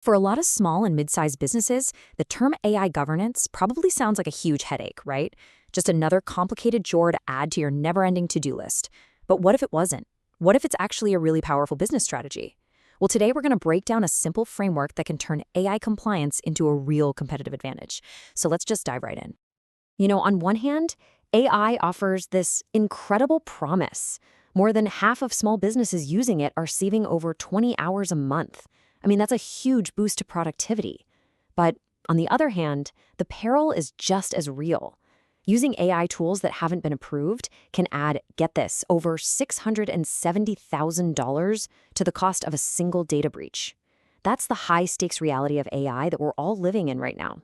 For a lot of small and mid-sized businesses, the term AI governance probably sounds like a huge headache, right? Just another complicated chore to add to your never-ending to-do list. But what if it wasn't? What if it's actually a really powerful business strategy? Well, today we're going to break down a simple framework that can turn AI compliance into a real competitive advantage. So let's just dive right in. On one hand, AI offers this incredible promise. More than half of small businesses using it are saving over 20 hours a month. I mean, that's a huge boost to productivity. But on the other hand, the peril is just as real. Using AI tools that haven't been approved can add, get this, over $670,000 to the cost of a single data breach. That's the high-stakes reality of AI that we're all living in right now.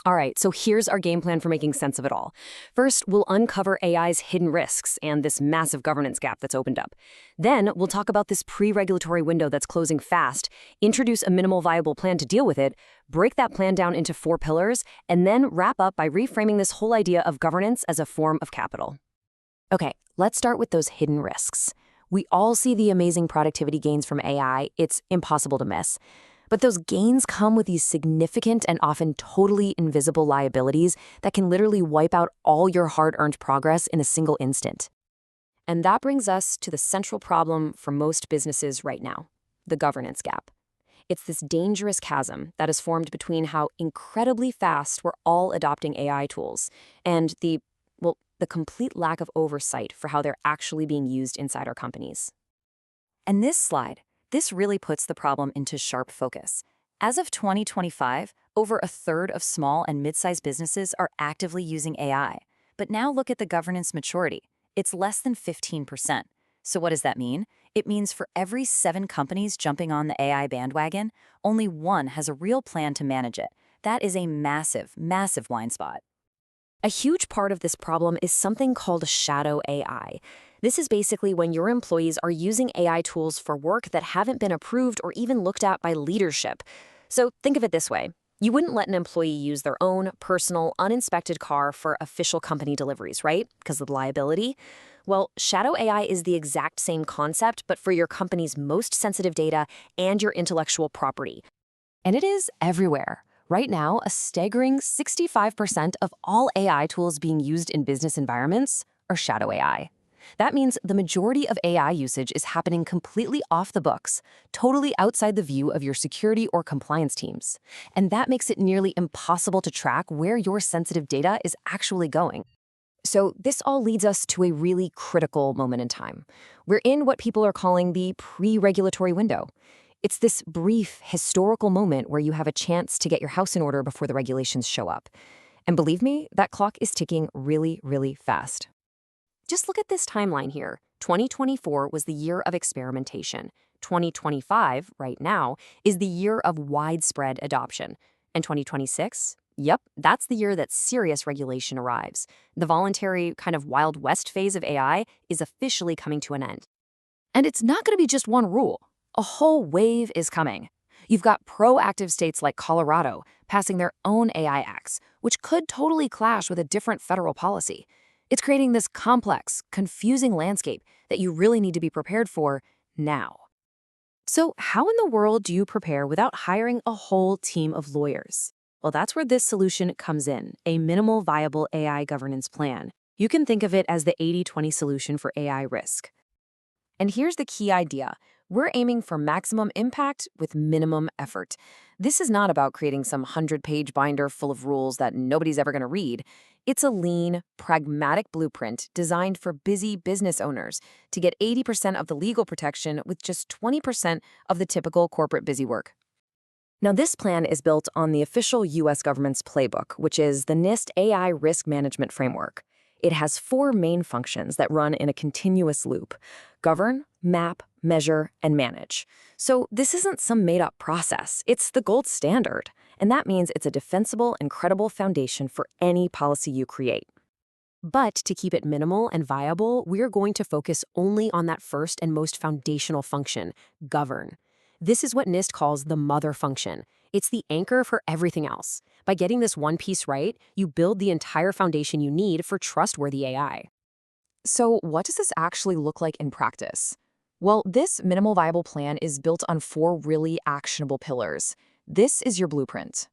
All right, so here's our game plan for making sense of it all. First, we'll uncover AI's hidden risks and this massive governance gap that's opened up. Then, we'll talk about this pre-regulatory window that's closing fast, introduce a minimal viable plan to deal with it, break that plan down into 4 pillars, and then wrap up by reframing this whole idea of governance as a form of capital. Okay, let's start with those hidden risks. We all see the amazing productivity gains from AI. It's impossible to miss. But those gains come with these significant and often totally invisible liabilities that can literally wipe out all your hard-earned progress in a single instant. And that brings us to the central problem for most businesses right now, the governance gap. It's this dangerous chasm that is formed between how incredibly fast we're all adopting AI tools and the complete lack of oversight for how they're actually being used inside our companies. And this really puts the problem into sharp focus. As of 2025, over a third of small and mid-sized businesses are actively using AI. But now look at the governance maturity. It's less than 15%. So what does that mean? It means for every 7 companies jumping on the AI bandwagon, only 1 has a real plan to manage it. That is a massive, massive blind spot. A huge part of this problem is something called shadow AI. This is basically when your employees are using AI tools for work that haven't been approved or even looked at by leadership. So think of it this way. You wouldn't let an employee use their own personal, uninspected car for official company deliveries, right? Because of the liability. Well, shadow AI is the exact same concept, but for your company's most sensitive data and your intellectual property. And it is everywhere. Right now, a staggering 65% of all AI tools being used in business environments are shadow AI. That means the majority of AI usage is happening completely off the books, totally outside the view of your security or compliance teams. And that makes it nearly impossible to track where your sensitive data is actually going. So this all leads us to a really critical moment in time. We're in what people are calling the pre-regulatory window. It's this brief, historical moment where you have a chance to get your house in order before the regulations show up. And believe me, that clock is ticking really, really fast. Just look at this timeline here. 2024 was the year of experimentation. 2025, right now, is the year of widespread adoption. And 2026? Yep, that's the year that serious regulation arrives. The voluntary kind of Wild West phase of AI is officially coming to an end. And it's not going to be just one rule. A whole wave is coming. You've got proactive states like Colorado passing their own AI acts, which could totally clash with a different federal policy. It's creating this complex, confusing landscape that you really need to be prepared for now. So how in the world do you prepare without hiring a whole team of lawyers? Well, that's where this solution comes in, a minimal viable AI governance plan. You can think of it as the 80-20 solution for AI risk. And here's the key idea. We're aiming for maximum impact with minimum effort. This is not about creating some 100-page binder full of rules that nobody's ever going to read. It's a lean, pragmatic blueprint designed for busy business owners to get 80% of the legal protection with just 20% of the typical corporate busy work. Now, this plan is built on the official U.S. government's playbook, which is the NIST AI Risk Management Framework. It has 4 main functions that run in a continuous loop: govern, map, measure, and manage. So this isn't some made-up process. It's the gold standard. And that means it's a defensible and credible foundation for any policy you create. But to keep it minimal and viable, we're going to focus only on that first and most foundational function, govern. This is what NIST calls the mother function. It's the anchor for everything else. By getting this one piece right, you build the entire foundation you need for trustworthy AI. So what does this actually look like in practice? Well, this minimal viable plan is built on 4 really actionable pillars. This is your blueprint.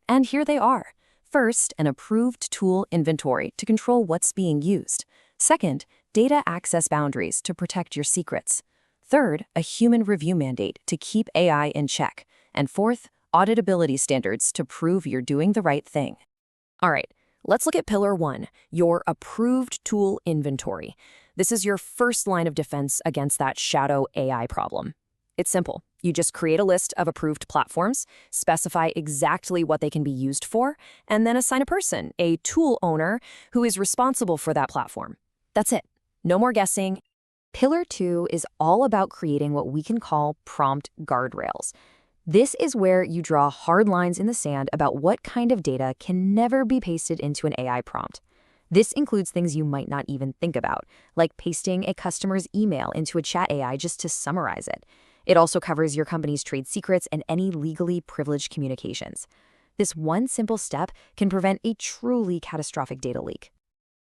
And here they are. First, an approved tool inventory to control what's being used. Second, data access boundaries to protect your secrets. Third, a human review mandate to keep AI in check. And fourth, auditability standards to prove you're doing the right thing. All right, let's look at Pillar 1, your approved tool inventory. This is your first line of defense against that shadow AI problem. It's simple. You just create a list of approved platforms, specify exactly what they can be used for, and then assign a person, a tool owner, who is responsible for that platform. That's it. No more guessing. Pillar 2 is all about creating what we can call prompt guardrails. This is where you draw hard lines in the sand about what kind of data can never be pasted into an AI prompt. This includes things you might not even think about, like pasting a customer's email into a chat AI just to summarize it. It also covers your company's trade secrets and any legally privileged communications. This one simple step can prevent a truly catastrophic data leak.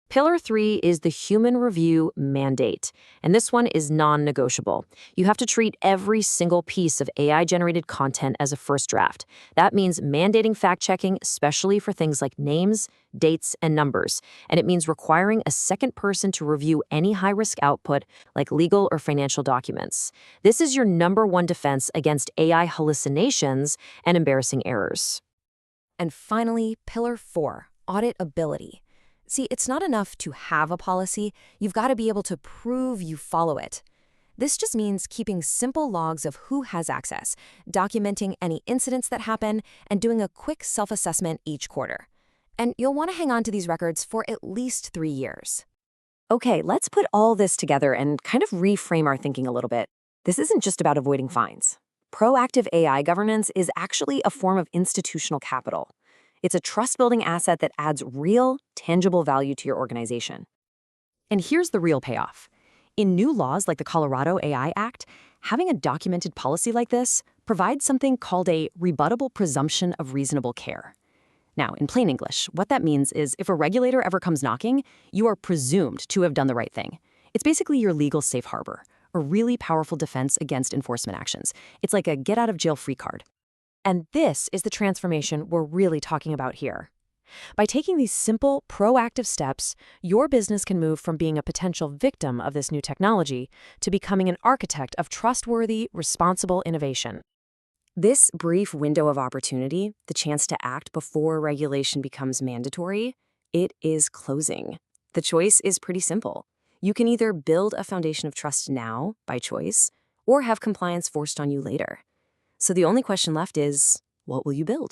Pillar 3 is the human review mandate, and this one is non-negotiable. You have to treat every single piece of AI-generated content as a first draft. That means mandating fact-checking, especially for things like names, dates, and numbers. And it means requiring a second person to review any high-risk output, like legal or financial documents. This is your #1 defense against AI hallucinations and embarrassing errors. And finally, Pillar 4, auditability. See, it's not enough to have a policy, you've got to be able to prove you follow it. This just means keeping simple logs of who has access, documenting any incidents that happen, and doing a quick self-assessment each quarter. And you'll want to hang on to these records for at least 3 years. Okay, let's put all this together and kind of reframe our thinking a little bit. This isn't just about avoiding fines. Proactive AI governance is actually a form of institutional capital. It's a trust-building asset that adds real, tangible value to your organization. And here's the real payoff. In new laws like the Colorado AI Act, having a documented policy like this provides something called a rebuttable presumption of reasonable care. Now, in plain English, what that means is if a regulator ever comes knocking, you are presumed to have done the right thing. It's basically your legal safe harbor, a really powerful defense against enforcement actions. It's like a get-out-of-jail-free card. And this is the transformation we're really talking about here. By taking these simple, proactive steps, your business can move from being a potential victim of this new technology to becoming an architect of trustworthy, responsible innovation. This brief window of opportunity, the chance to act before regulation becomes mandatory, it is closing. The choice is pretty simple. You can either build a foundation of trust now, by choice, or have compliance forced on you later. So the only question left is, what will you build?